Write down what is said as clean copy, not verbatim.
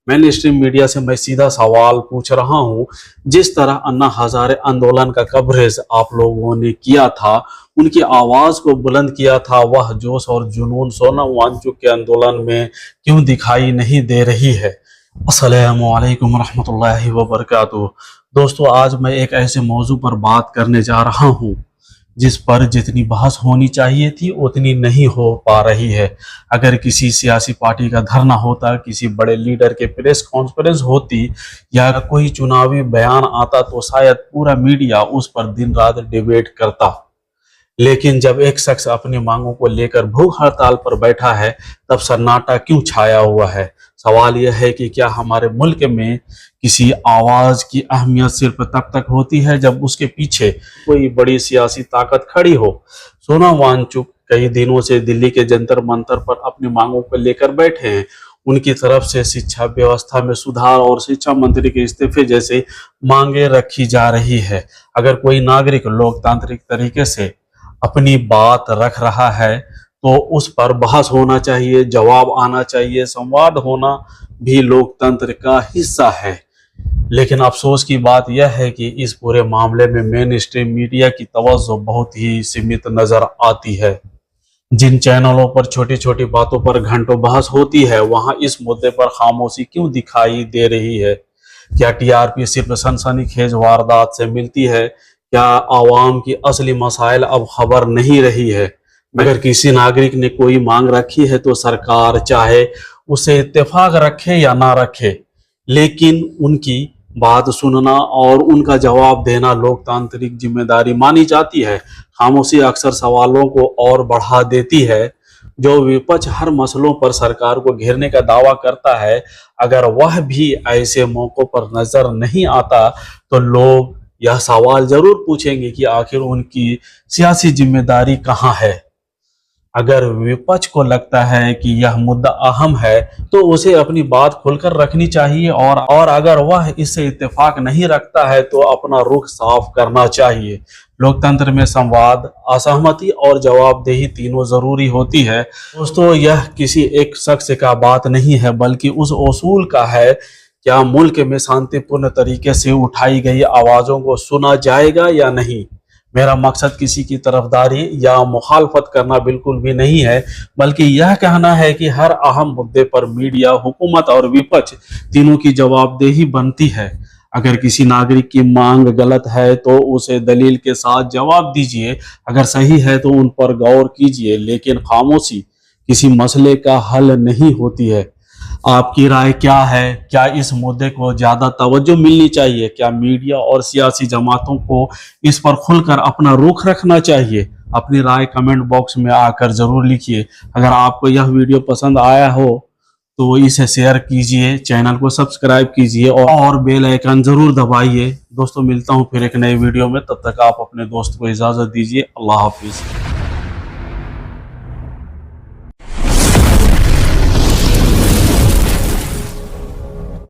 Main stream media से मैं सीधा सवाल पूछ रहा हूं। जिस तरह अन्ना हजारे आंदोलन का कवरेज आप लोगों ने किया था, उनकी आवाज को बुलंद किया था, वह जोश और जुनून सोनम वांगचुक के आंदोलन में क्यों दिखाई नहीं दे रही है? अस्सलामु अलैकुम रहमतुल्लाहि व बरकातुहू। दोस्तों, आज मैं एक ऐसे मौजू पर बात करने जा रहा हूं जिस पर जितनी बहस होनी चाहिए थी उतनी नहीं हो पा रही है। अगर किसी सियासी पार्टी का धरना होता, किसी बड़े लीडर के प्रेस कॉन्फ्रेंस होती या कोई चुनावी बयान आता तो शायद पूरा मीडिया उस पर दिन रात डिबेट करता। लेकिन जब एक शख्स अपनी मांगों को लेकर भूख हड़ताल पर बैठा है, तब सन्नाटा क्यों छाया हुआ है? सवाल यह है कि क्या हमारे मुल्क में किसी आवाज की अहमियत सिर्फ तब तक होती है जब उसके पीछे कोई बड़ी सियासी ताकत खड़ी हो? सोनम वांगचुक कई दिनों से दिल्ली के जंतर मंतर पर अपनी मांगों को लेकर बैठे हैं। उनकी तरफ से शिक्षा व्यवस्था में सुधार और शिक्षा मंत्री के इस्तीफे जैसे मांगे रखी जा रही है। अगर कोई नागरिक लोकतांत्रिक तरीके से अपनी बात रख रहा है तो उस पर बहस होना चाहिए, जवाब आना चाहिए। संवाद होना भी लोकतंत्र का हिस्सा है। लेकिन अफसोस की बात यह है कि इस पूरे मामले में मेन स्ट्रीम मीडिया की तवज्जो बहुत ही सीमित नजर आती है। जिन चैनलों पर छोटी छोटी बातों पर घंटों बहस होती है, वहां इस मुद्दे पर खामोशी क्यों दिखाई दे रही है? क्या टीआरपी सिर्फ सनसनीखेज वारदात से मिलती है? क्या आवाम की असली मसाइल अब खबर नहीं रही है? अगर किसी नागरिक ने कोई मांग रखी है तो सरकार चाहे उसे इत्तेफाक रखे या ना रखे, लेकिन उनकी बात सुनना और उनका जवाब देना लोकतांत्रिक जिम्मेदारी मानी जाती है। खामोशी अक्सर सवालों को और बढ़ा देती है। जो विपक्ष हर मसलों पर सरकार को घेरने का दावा करता है, अगर वह भी ऐसे मौकों पर नजर नहीं आता तो लोग यह सवाल जरूर पूछेंगे कि आखिर उनकी सियासी जिम्मेदारी कहाँ है। अगर विपक्ष को लगता है कि यह मुद्दा अहम है तो उसे अपनी बात खुलकर रखनी चाहिए, और अगर वह इससे इत्तेफाक नहीं रखता है तो अपना रुख साफ करना चाहिए। लोकतंत्र में संवाद, असहमति और जवाबदेही तीनों जरूरी होती है। दोस्तों, यह किसी एक शख्स का बात नहीं है बल्कि उस उसूल का है। क्या मुल्क में शांतिपूर्ण तरीके से उठाई गई आवाजों को सुना जाएगा या नहीं? मेरा मकसद किसी की तरफदारी या मुखालफत करना बिल्कुल भी नहीं है, बल्कि यह कहना है कि हर अहम मुद्दे पर मीडिया, हुकूमत और विपक्ष तीनों की जवाबदेही बनती है। अगर किसी नागरिक की मांग गलत है तो उसे दलील के साथ जवाब दीजिए, अगर सही है तो उन पर गौर कीजिए, लेकिन खामोशी किसी मसले का हल नहीं होती है। आपकी राय क्या है? क्या इस मुद्दे को ज्यादा तवज्जो मिलनी चाहिए? क्या मीडिया और सियासी जमातों को इस पर खुलकर अपना रुख रखना चाहिए? अपनी राय कमेंट बॉक्स में आकर जरूर लिखिए। अगर आपको यह वीडियो पसंद आया हो तो इसे शेयर कीजिए, चैनल को सब्सक्राइब कीजिए और बेल आइकन जरूर दबाइए। दोस्तों, मिलता हूं फिर एक नए वीडियो में। तब तक आप अपने दोस्त को इजाजत दीजिए। अल्लाह हाफिज।